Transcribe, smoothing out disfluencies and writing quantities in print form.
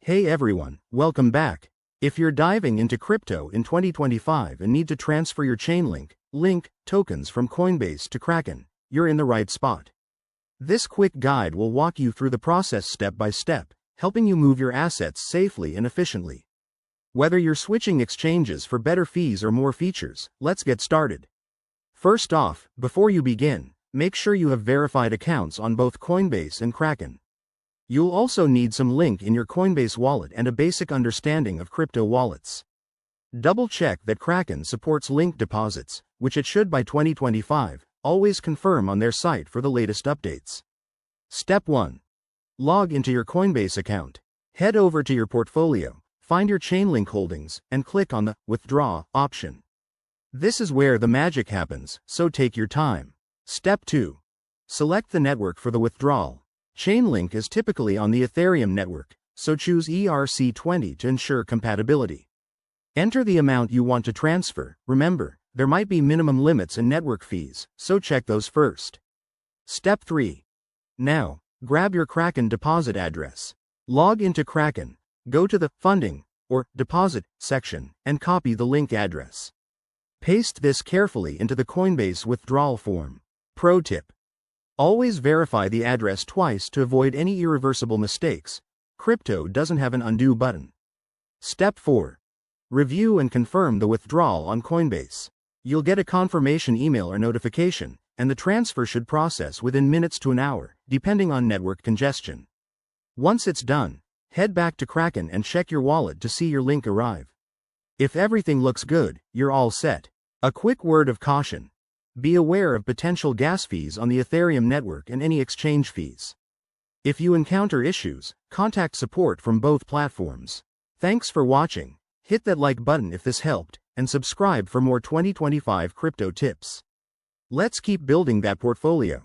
Hey everyone, welcome back. If you're diving into crypto in 2025 and need to transfer your Chainlink tokens from Coinbase to Kraken, you're in the right spot. This quick guide will walk you through the process step by step, helping you move your assets safely and efficiently. Whether you're switching exchanges for better fees or more features, let's get started. First off, before you begin, make sure you have verified accounts on both Coinbase and Kraken. You'll also need some link in your Coinbase wallet and a basic understanding of crypto wallets. Double-check that Kraken supports link deposits, which it should by 2025. Always confirm on their site for the latest updates. Step 1. Log into your Coinbase account. Head over to your portfolio, find your Chainlink holdings, and click on the Withdraw option. This is where the magic happens, so take your time. Step 2. Select the network for the withdrawal. Chainlink is typically on the Ethereum network, so choose ERC20 to ensure compatibility. Enter the amount you want to transfer. Remember, there might be minimum limits and network fees, so check those first. Step 3. Now, grab your Kraken deposit address. Log into Kraken, go to the Funding or Deposit section, and copy the link address. Paste this carefully into the Coinbase withdrawal form. Pro tip: always verify the address twice to avoid any irreversible mistakes. Crypto doesn't have an undo button. Step 4. Review and confirm the withdrawal on Coinbase. You'll get a confirmation email or notification, and the transfer should process within minutes to an hour, depending on network congestion. Once it's done, head back to Kraken and check your wallet to see your link arrive. If everything looks good, you're all set. A quick word of caution: be aware of potential gas fees on the Ethereum network and any exchange fees. If you encounter issues, contact support from both platforms. Thanks for watching. Hit that like button if this helped, and subscribe for more 2025 crypto tips. Let's keep building that portfolio.